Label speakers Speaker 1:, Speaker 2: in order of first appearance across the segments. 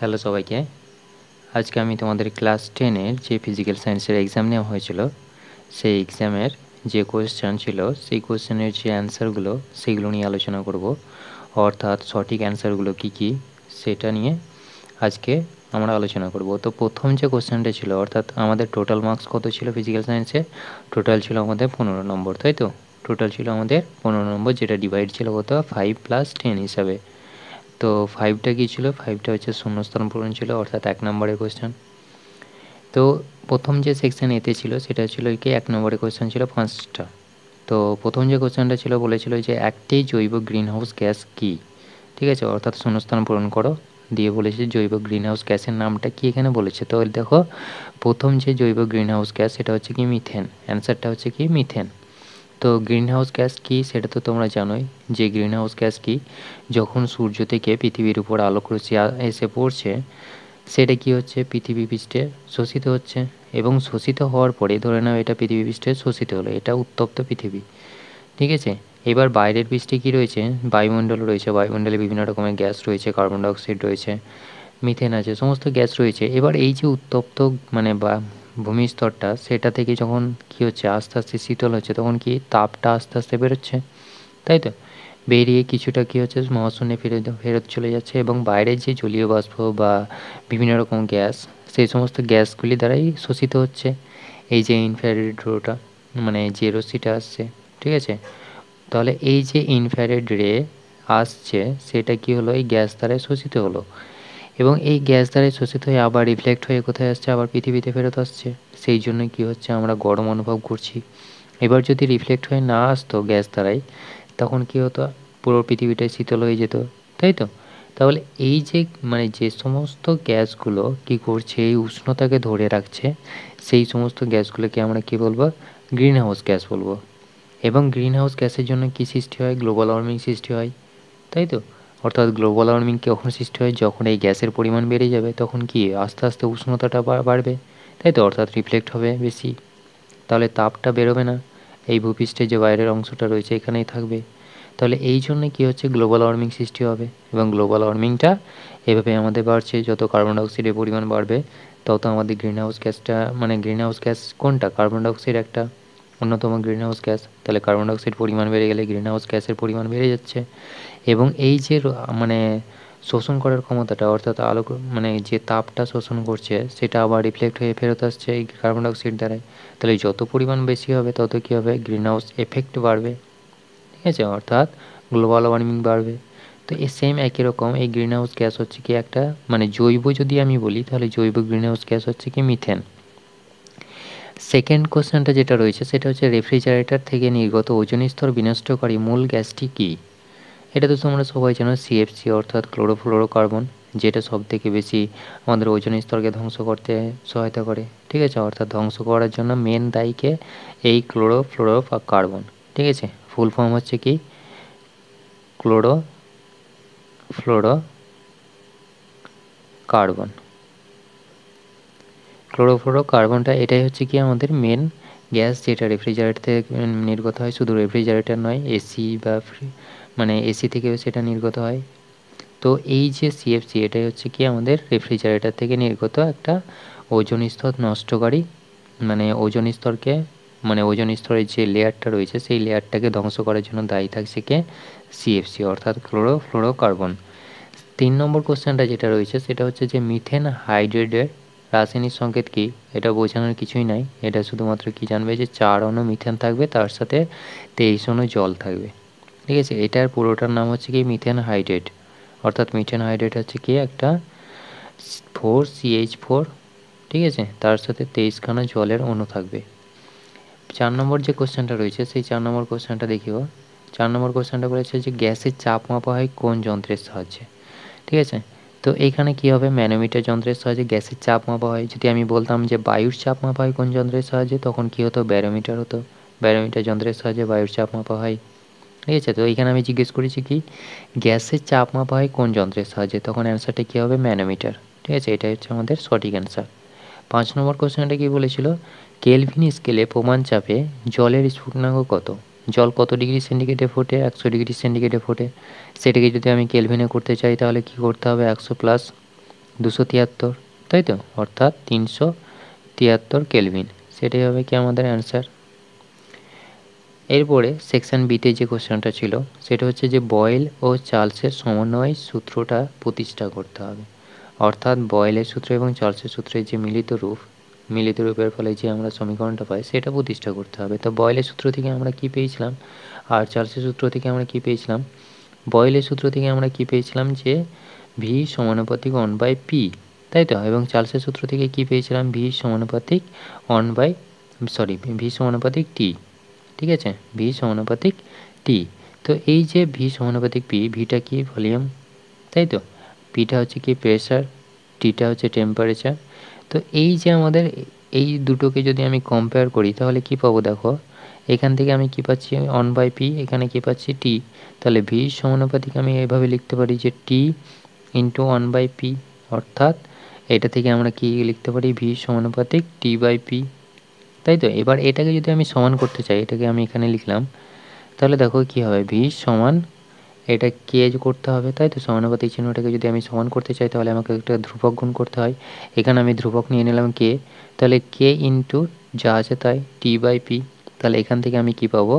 Speaker 1: Hello সবাইকে। আজকে আমি তোমাদের ক্লাস 10 এর যে ফিজিক্যাল সায়েন্সের এক্সাম নেওয়া হয়েছিল সেই এক্সামের যে কোয়েশ্চেন ছিল সেই কোয়েশ্চেনের যে অ্যান্সারগুলো সেগুলো নিয়ে আলোচনা করব, অর্থাৎ সঠিক অ্যান্সারগুলো কী কী সেটা নিয়ে আজকে আমরা আলোচনা করব। তো প্রথম যে কোয়েশ্চেনটা ছিল, অর্থাৎ আমাদের টোটাল মার্কস কত ছিল ফিজিক্যাল সায়েন্সে? টোটাল ছিল আমাদের 15 নম্বর, তাই তো? টোটাল ছিল আমাদের 15 নম্বর, যেটা ডিভাইড ছিল কত 5 + 10 হিসাবে। তো 5টা কী ছিল? 5টা হচ্ছে শূন্যস্থান পূরণ ছিল, অর্থাৎ 1 নম্বরের কোয়েশ্চেন। তো প্রথম যে সেকশন এতে ছিল সেটা ছিল কি 1 নম্বরের কোয়েশ্চেন ছিল 5টা। তো প্রথম যে কোয়েশ্চেনটা ছিল বলেছিল যে একটি জৈব গ্রিনহাউস গ্যাস কী, ঠিক আছে? অর্থাৎ শূন্যস্থান পূরণ করো, দিয়ে বলেছে জৈব গ্রিনহাউস গ্যাসের নামটা কী এখানে বলেছে। তো দেখো, প্রথম যে জৈব গ্রিনহাউস গ্যাস সেটা হচ্ছে কি মিথেন। অ্যান্সারটা হচ্ছে কি মিথেন। তো গ্রিনহাউস গ্যাস কী সেটা তো তোমরা জানোই যে গ্রিনহাউস গ্যাস কী। যখন সূর্য থেকে পৃথিবীর উপর আলোকরশ্মি এসে পড়ছে, সেটা কী হচ্ছে, পৃথিবী পৃষ্ঠে শোষিত হচ্ছে, এবং শোষিত হওয়ার পরে ধরে নাও এটা পৃথিবী পৃষ্ঠে শোষিত হলো, এটা উত্তপ্ত পৃথিবী, ঠিক আছে? এবার বাইরের পৃষ্ঠে কী রয়েছে? বায়ুমণ্ডল রয়েছে। বায়ুমণ্ডলে বিভিন্ন রকমের গ্যাস রয়েছে, কার্বন ডাইঅক্সাইড রয়েছে, মিথেন আছে, সমস্ত গ্যাস রয়েছে। এবার এই যে উত্তপ্ত মানে বা ভূমিস্তরটা, সেটা থেকে যখন কী হচ্ছে, আস্তে আস্তে শীতল হচ্ছে, তখন কি তাপটা আস্তে আস্তে বেরোচ্ছে, তাই তো? বেরিয়ে কিছুটা কী হচ্ছে, মহাশূন্যে ফেরত চলে যাচ্ছে, এবং বাইরের যে জলীয় বাষ্প বা বিভিন্ন রকম গ্যাস, সেই সমস্ত গ্যাসগুলি দ্বারাই শোষিত হচ্ছে এই যে ইনফ্রারেড রোটা, মানে যে রশ্মিটা আসছে, ঠিক আছে? তাহলে এই যে ইনফ্রারেড রে আসছে সেটা কি হলো, এই গ্যাস দ্বারাই শোষিত হলো, এবং এই গ্যাস দ্বারাই শোষিত হয়ে আবার রিফ্লেক্ট হয়ে কোথায় আসছে, আবার পৃথিবীতে ফেরত আসছে। সেই জন্য কি হচ্ছে, আমরা গরম অনুভব করছি। এবার যদি রিফ্লেক্ট হয়ে না আসতো গ্যাস দ্বারাই, তখন কী হতো, পুরো পৃথিবীটাই শীতল হয়ে যেত, তাই তো? তাহলে এই যে মানে যে সমস্ত গ্যাসগুলো কী করছে, এই উষ্ণতাকে ধরে রাখছে, সেই সমস্ত গ্যাসগুলোকে আমরা কী বলবো, গ্রিন হাউস গ্যাস বলবো। এবং গ্রিন হাউস গ্যাসের জন্য কী সৃষ্টি হয়, গ্লোবাল ওয়ার্মিং সৃষ্টি হয়, তাই তো? অর্থাৎ গ্লোবাল ওয়ার্মিং কখন সৃষ্টি হয়, যখন এই গ্যাসের পরিমাণ বেড়ে যাবে, তখন কি আস্তে আস্তে উষ্ণতাটা বাড়বে, তাই তো? অর্থাৎ রিফ্লেক্ট হবে বেশি, তাহলে তাপটা বেরোবে না, এই ভূপৃষ্ঠের যে বাইরের অংশটা রয়েছে এখানেই থাকবে। তাহলে এই জন্য কী হচ্ছে, গ্লোবাল ওয়ার্মিং সৃষ্টি হবে, এবং গ্লোবাল ওয়ার্মিংটা এভাবে আমাদের বাড়ছে। যত কার্বন ডাইঅক্সাইডের পরিমাণ বাড়বে, তত আমাদের গ্রিন হাউস গ্যাসটা, মানে গ্রিন হাউস গ্যাস কোনটা, কার্বন ডাইঅক্সাইড একটা অন্যতম গ্রিন হাউস গ্যাস। তাহলে কার্বন ডাইঅক্সাইড পরিমাণ বেড়ে গেলে গ্রিন হাউস গ্যাসের পরিমাণ বেড়ে যাচ্ছে, এবং এই যে মানে শোষণ করার ক্ষমতাটা, অর্থাৎ আলো মানে যে তাপটা শোষণ করছে সেটা আবার রিফ্লেক্ট হয়ে ফেরত আসছে এই কার্বন ডাইঅক্সাইড দ্বারাই। তাহলে যত পরিমাণ বেশি হবে তত কী হবে, গ্রিন হাউস এফেক্ট বাড়বে, ঠিক আছে? অর্থাৎ গ্লোবাল ওয়ার্মিং বাড়বে। তো এই সেম একই রকম এই গ্রিন হাউস গ্যাস হচ্ছে কি একটা, মানে জৈব যদি আমি বলি তাহলে জৈব গ্রিন হাউস গ্যাস হচ্ছে কি মিথেন। সেকেন্ড কোশ্চেনটা যেটা রয়েছে সেটা হচ্ছে রেফ্রিজারেটর থেকে নির্গত ওজোন স্তর বিনষ্টকারী মূল গ্যাসটি কী? এটা তো তোমরা সবাই জানো, সিএফসি অর্থাৎ ক্লোরোফ্লোরোকার্বন, যেটা সবথেকে বেশি আমাদের ওজোন স্তরকে ধ্বংস করতে সহায়তা করে, ঠিক আছে? অর্থাৎ ধ্বংস করার জন্য মেন দায়ীকে এই ক্লোরোফ্লোরোকার্বন, ঠিক আছে? ফুল ফর্ম হচ্ছে কি ক্লোরোফ্লোরোকার্বন। ক্লোরোফ্লোরোকার্বনটা এটাই হচ্ছে কি আমাদের মেন গ্যাস, যেটা রেফ্রিজারেটর থেকে নির্গত হয়। শুধু রেফ্রিজারেটর নয়, এসি বা মানে এসি থেকেও সেটা নির্গত হয়। তো এই যে সিএফসি, এটাই হচ্ছে কি আমাদের রেফ্রিজারেটর থেকে নির্গত একটা ওজোন স্তর নষ্টকারী, মানে ওজোন স্তরকে, মানে ওজোন স্তরের যে লেয়ারটা রয়েছে সেই লেয়ারটাকে ধ্বংস করার জন্য দায়ী থাকছে কে, সিএফসি অর্থাৎ ক্লোরোফ্লোরোকার্বন। 3 নম্বর কোশ্চেনটা যেটা রয়েছে সেটা হচ্ছে যে মিথেন হাইড্রেটের রাসায়নিক সংকেত কী? এটা বোঝানোর কিছুই নাই, এটা শুধুমাত্র কি জানবে যে 4 অণু মিথেন থাকবে, তার সাথে 23 অণু জল থাকবে, ঠিক আছে? এটার পুরোটার নাম হচ্ছে কি মিথেন হাইড্রেট। অর্থাৎ মিথেন হাইড্রেট হচ্ছে কি একটা 4CH4, ঠিক আছে? তার সাথে 23খানা জলের অণু থাকবে। 4 নম্বর যে কোশ্চেনটা রয়েছে সেই 4 নম্বর কোশ্চেনটা দেখিও। 4 নম্বর কোশ্চেনটা বলেছে যে গ্যাসের চাপ মাপা হয় কোন যন্ত্রের সাহায্যে, ঠিক আছে? তো এইখানে কী হবে, ম্যানোমিটার যন্ত্রের সাহায্যে গ্যাসের চাপ মাপা হয়। যদি আমি বলতাম যে বায়ুর চাপ মাপা হয় কোন যন্ত্রের সাহায্যে, তখন কী হতো, ব্যারোমিটার হতো। ব্যারোমিটার যন্ত্রের সাহায্যে বায়ুর চাপ মাপা হয়, ঠিক আছে? তো এইখানে আমি জিজ্ঞেস করেছি কি গ্যাসের চাপ মাপা হয় কোন যন্ত্রের সাহায্যে, তখন অ্যান্সারটা কী হবে, ম্যানোমিটার, ঠিক আছে? এটাই হচ্ছে আমাদের সঠিক অ্যান্সার। 5 নম্বর কোশ্চেনটা কী বলেছিল, কেলভিন স্কেলে প্রমাণ চাপে জলের স্ফুটনাঙ্ক কত? জল কত ডিগ্রি সেন্টিগ্রেডে ফোটে? 100 ডিগ্রি সেন্টিগ্রেডে ফোটে। সেটাকে যদি আমি কেলভিনে করতে চাই তাহলে কী করতে হবে, 100 + 273, তাই তো, অর্থাৎ 373 কেলভিন, সেটাই হবে কি আমাদের অ্যান্সার। এরপরে সেকশন বিতে যে কোশ্চেনটা ছিল সেটা হচ্ছে যে বয়েল ও চার্লসের সমন্বয় সূত্রটা প্রতিষ্ঠা করতে হবে। অর্থাৎ বয়েলের সূত্র এবং চার্লসের সূত্রের যে মিলিত রূপের ফলে যে আমরা সমীকরণটা পাই সেটা প্রতিষ্ঠা করতে হবে। তো বয়েলের সূত্র থেকে আমরা কি পেয়েছিলাম আর চার্লসের সূত্র থেকে আমরা কি পেয়েছিলাম? বয়েলের সূত্র থেকে আমরা কি পেয়েছিলাম যে ভি সমানুপাতিক 1/p, তাই তো, এবং চার্লসের সূত্র থেকে কি পেয়েছিলাম? ভি সমানুপাতিক ভি সমানুপাতিক টি, ঠিক আছে, ভি সমানুপাতিক টি। তো এই যে ভি সমানুপাতিক পি, ভিটা কি? ভলিউম, তাই তো, পিটা হচ্ছে কি? প্রেসার, টিটা হচ্ছে টেম্পারেচার। তো এই যে আমাদের এই দুটোকে যদি আমি কম্পেয়ার করি তাহলে কি পাবো? দেখো এখান থেকে আমি কি পাচ্ছি? 1/p, এখানে কি পাচ্ছি? টি। তাহলে ভি সমানুপাতিক আমি এভাবে লিখতে পারি যে টি ইন্টু 1/p, অর্থাৎ এটা থেকে আমরা কি লিখতে পারি? ভি সমানুপাতিক টি/পি, তাই তো। এবার এটাকে যদি আমি সমান করতে চাই, এটাকে আমি এখানে লিখলাম, তাহলে দেখো কি হবে? ভি সমান এটা কে করতে হবে, তাই তো, সমানুপাতিক চিহ্নটাকে যদি আমি সমান করতে চাই তাহলে আমাকে একটা ধ্রুবক গুণ করতে হয়। এখানে আমি ধ্রুবক নিয়ে নিলাম কে, তাহলে কে ইন্টু যা আছে তাই টি/পি। তাহলে এখান থেকে আমি কি পাবো?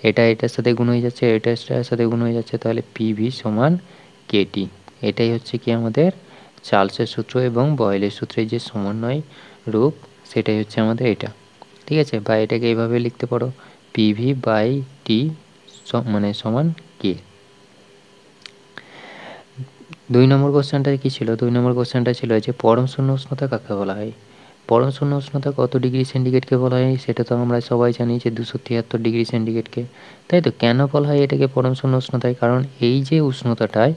Speaker 1: এটা এটার সাথে গুণ হয়ে যাচ্ছে, এটার সাথে গুণ হয়ে যাচ্ছে, তাহলে পিভি সমান কেটি। এটাই হচ্ছে কি আমাদের চার্লসের সূত্র এবং বয়েলের সূত্রের যে সমন্বয় রূপ, সেটাই হচ্ছে আমাদের এটা, ঠিক আছে। বা এটাকে এইভাবে লিখতে পারো, পিভি বাই টি মানে সমান কে। 2 নম্বর কোশ্চেনটা কি ছিল? 2 নম্বর কোশ্চেনটা ছিল যে পরম শূন্য উষ্ণতা কাকে বলা হয়? পরম শূন্য উষ্ণতা কত ডিগ্রি সেন্টিগ্রেডকে বলা হয়? সেটা তো আমরা সবাই জানি যে 273 ডিগ্রি সেন্টিগ্রেডকে, তাই তো। কেন বলা হয় এটাকে পরম শূন্য উষ্ণতায়? কারণ এই যে উষ্ণতাটায়,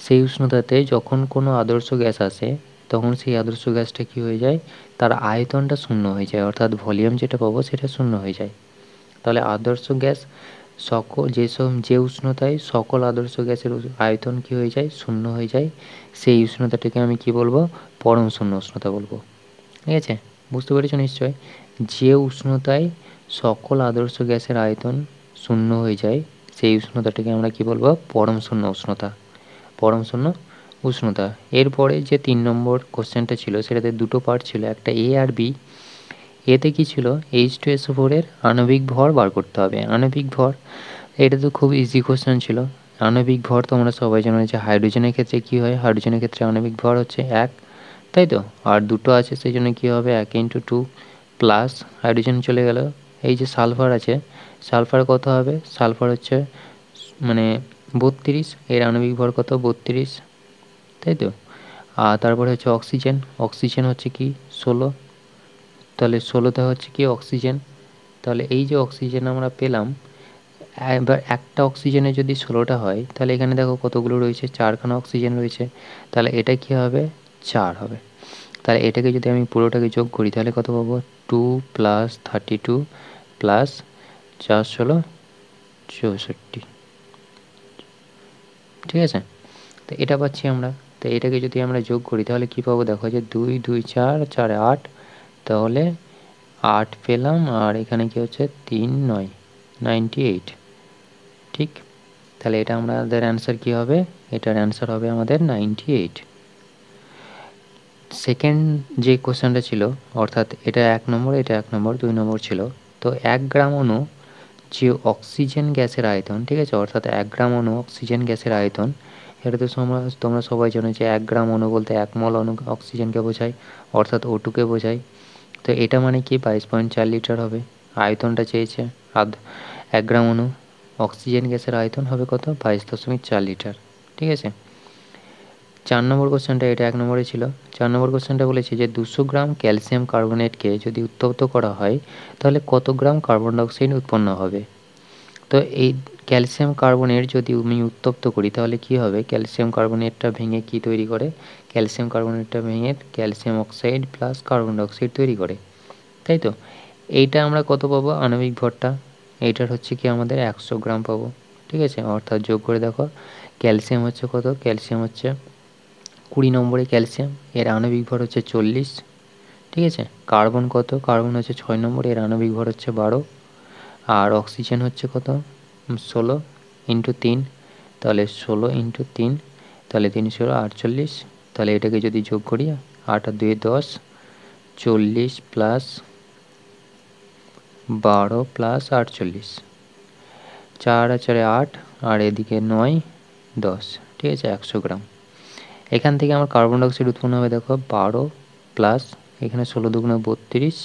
Speaker 1: সেই উষ্ণতাতে যখন কোনো আদর্শ গ্যাস আসে তখন সেই আদর্শ গ্যাসটা কী হয়ে যায়? তার আয়তনটা শূন্য হয়ে যায়, অর্থাৎ ভলিউম যেটা পাবো সেটা শূন্য হয়ে যায়। তাহলে আদর্শ গ্যাস যে উষ্ণতায় সকল আদর্শ গ্যাসের আয়তন কী হয়ে যায়? শূন্য হয়ে যায়, সেই উষ্ণতাটাকে আমি কি বলবো? পরম শূন্য উষ্ণতা বলবো, ঠিক আছে। বুঝতে পেরেছ নিশ্চয়? যে উষ্ণতায় সকল আদর্শ গ্যাসের আয়তন শূন্য হয়ে যায় সেই উষ্ণতাটাকে আমরা কি বলবো? পরম শূন্য উষ্ণতা, পরম শূন্য উষ্ণতা। এরপরে যে 3 নম্বর কোশ্চেনটা ছিল সেটাতে দুটো পার্ট ছিল, একটা এ আর বি। এতে কি ছিল? H2SO4 এর আণবিক ভর বার করতে হবে। আণবিক ভর, এটা তো খুব ইজি কোশ্চেন ছিল। আণবিক ভর তোমরা সবাই জানো যে হাইড্রোজেনের ক্ষেত্রে কি হয়? হাইড্রোজেনের ক্ষেত্রে আণবিক ভর হচ্ছে 1, তাই তো। আর দুটো আছে সেই জন্য কী হবে? 1 × 2 প্লাস হাইড্রোজেন চলে গেল। এই যে সালফার আছে, সালফার কত হবে? সালফার হচ্ছে মানে 32, এর আণবিক ভর কত? 32, তাই তো। আর তারপরে হচ্ছে অক্সিজেন, অক্সিজেন হচ্ছে কি? 16, তাহলে 16তে হচ্ছে কি? অক্সিজেন। তাহলে এই যে অক্সিজেন আমরা পেলাম, এবার একটা অক্সিজেনে যদি 16টা হয় তাহলে এখানে দেখো কতগুলো রয়েছে? 4খানা অক্সিজেন রয়েছে, তাহলে এটা কি হবে? 4 হবে। তাহলে এটাকে যদি আমি পুরোটাকে যোগ করি তাহলে কত পাবো? 2 + 32 প্লাস 4 16 64, ঠিক আছে। তো এটা পাচ্ছি আমরা। তো এটাকে যদি আমরা যোগ করি তাহলে কি পাবো? দেখো যে 2 2 4 4 8, তাহলে 8 পেলাম, আর এখানে কি হচ্ছে? 3 9 98, ঠিক। তাহলে এটা আমাদের অ্যান্সার কী হবে? এটার অ্যান্সার হবে আমাদের 98। সেকেন্ড যে কোশ্চেনটা ছিল, অর্থাৎ এটা 1 নম্বর, এটা 1 নম্বর, 2 নম্বর ছিল। তো 1 গ্রাম অণু যে অক্সিজেন গ্যাসের আয়তন, ঠিক আছে, অর্থাৎ 1 গ্রাম অণু অক্সিজেন গ্যাসের আয়তন, এটা তো তোমরা সবাই জানো যে 1 গ্রাম অণু বলতে 1 মল অক্সিজেনকে বোঝায়, অর্থাৎ O2কে বোঝায়। তো এটা মানে কি? 22.4 লিটার হবে। আয়তনটা চেয়েছে, 1 গ্রাম অণু অক্সিজেন গ্যাসের আয়তন হবে কত? 22.4 লিটার, ঠিক আছে। 4 নম্বর কোশ্চেনটা, এটা 1 নম্বরে ছিল। 4 নম্বর কোশ্চেনটা বলেছে যে 200 গ্রাম ক্যালসিয়াম কার্বনেটকে যদি উত্তপ্ত করা হয় তাহলে কত গ্রাম কার্বন ডাইঅক্সাইড উৎপন্ন হবে? তো এই ক্যালসিয়াম কার্বনেট যদি আমি উত্তপ্ত করি তাহলে কি হবে? ক্যালসিয়াম কার্বনেটটা ভেঙে কি তৈরি করে? ক্যালসিয়াম কার্বনেটটা ভেঙে calcium oxide plus carbon dioxide তৈরি করে, তাই তো। এইটা আমরা কত পাবো? আণবিক ভরটা এইটার হচ্ছে কি আমাদের 100 গ্রাম পাবো, ঠিক আছে। অর্থাৎ যোগ করে দেখো, ক্যালসিয়াম হচ্ছে কত? ক্যালসিয়াম হচ্ছে 20 নম্বরে ক্যালসিয়াম, এর আণবিক ভর হচ্ছে 40, ঠিক আছে। কার্বন কত? কার্বন হচ্ছে 6 নম্বরে, এর আণবিক ভর হচ্ছে 12, আর অক্সিজেন হচ্ছে কত? 16 × 3, তাহলে 16 × 3, তাহলে 3 × 16 48, তাহলে এটাকে যদি যোগ করি 8 আর 2 10, 40 প্লাস 12 প্লাস 48, 4 আর 4 8, আর এদিকে 9 10, ঠিক আছে, 100 গ্রাম। এখান থেকে আমার কার্বন ডাইঅক্সাইড উৎপন্ন হবে দেখো 12 প্লাস এখানে 16 দুগুণে 32,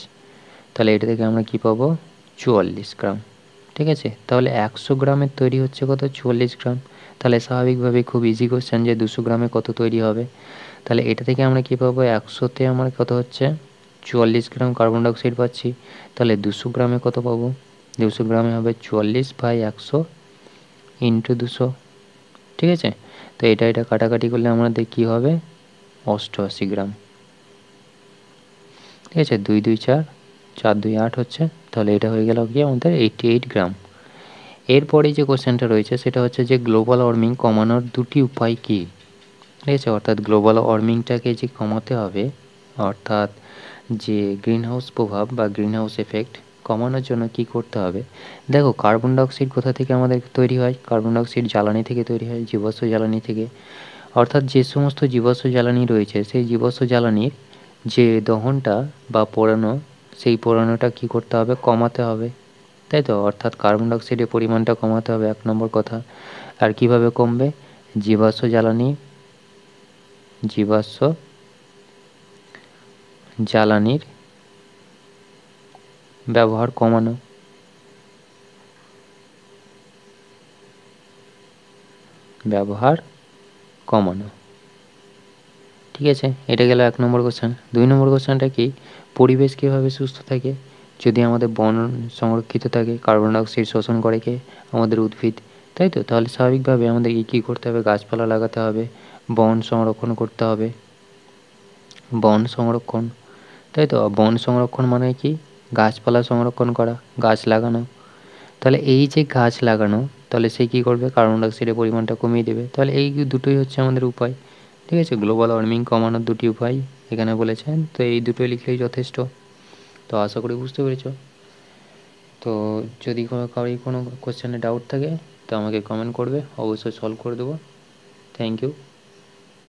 Speaker 1: তাহলে এটা থেকে আমরা কি পাবো 44 গ্রাম, ঠিক আছে। তাহলে 100 গ্রামের তৈরি হচ্ছে কত 44 গ্রাম। তাহলে স্বাভাবিকভাবে খুব ইজি কোশ্চেন যে 200 গ্রামে কত তৈরি হবে। তাহলে এটা থেকে আমরা কি পাবো 100তে আমার কত হচ্ছে 44 গ্রাম কার্বন ডাইঅক্সাইড পাচ্ছি। তাহলে 200 গ্রামে কত পাবো 200 গ্রামে হবে 44/100 ইন্টু 200, ঠিক আছে। তো এটা কাটাকাটি করলে আমাদের কী হবে 88 গ্রাম, ঠিক আছে। 2 2 4, 4 2 8 হচ্ছে, তাহলে এটা হয়ে গেল কি আমাদের 88 গ্রাম। এরপরে যে কোশ্চেনটা রয়েছে সেটা হচ্ছে যে গ্লোবাল ওয়ার্মিং কমানোর দুটি উপায় কী, ঠিক আছে। অর্থাৎ গ্লোবাল ওয়ার্মিংটাকে যে কমাতে হবে, অর্থাৎ যে গ্রিন হাউস প্রভাব বা গ্রিন হাউস এফেক্ট কমানোর জন্য কি করতে হবে। দেখো কার্বন ডাইঅক্সাইড কোথা থেকে আমাদের তৈরি হয়, কার্বন ডাইঅক্সাইড জ্বালানি থেকে তৈরি হয়, জীবাশ্ম জ্বালানি থেকে। অর্থাৎ যে সমস্ত জীবাশ্ম জ্বালানি রয়েছে সেই জীবাশ্ম জ্বালানির যে দহনটা বা পোড়ানো, সেই পোড়ানোটা কী করতে হবে কমাতে হবে, তাই তো। অর্থাৎ কার্বন ডাইঅক্সাইডের পরিমাণটা কমাতে হবে 1 নম্বর কথা। আর কিভাবে কমবে, জীবাশ্ম জ্বালানির ব্যবহার কমানো, ঠিক আছে। এটা গেল 1 নম্বর কোশ্চেন। 2 নম্বর কোশ্চেনটা কি, পরিবেশ কীভাবে সুস্থ থাকে যদি আমাদের বন সংরক্ষিত থাকে। কার্বন ডাইঅক্সাইড শোষণ করে কে আমাদের উদ্ভিদ, তাই তো। তাহলে স্বাভাবিকভাবে আমাদেরকে কী করতে হবে গাছপালা লাগাতে হবে, বন সংরক্ষণ করতে হবে, বন সংরক্ষণ, তাই তো। বন সংরক্ষণ মানে কি গাছপালা সংরক্ষণ করা, গাছ লাগানো। তাহলে এই যে গাছ লাগানো, তাহলে সে কী করবে কার্বন ডাইঅক্সাইডের পরিমাণটা কমিয়ে দেবে। তাহলে এই দুটোই হচ্ছে আমাদের উপায়, ঠিক আছে। গ্লোবাল ওয়ার্মিং কমানোর দুটি উপায় এখানে বলেছেন, তো এই দুটোই লিখলেই যথেষ্ট। তো আশা করি বুঝতে পেরেছ। তো যদি কারোর কোনো কোশ্চেনে ডাউট থাকে তো আমাকে কমেন্ট করবে, অবশ্যই সলভ করে দেবো। Thank you.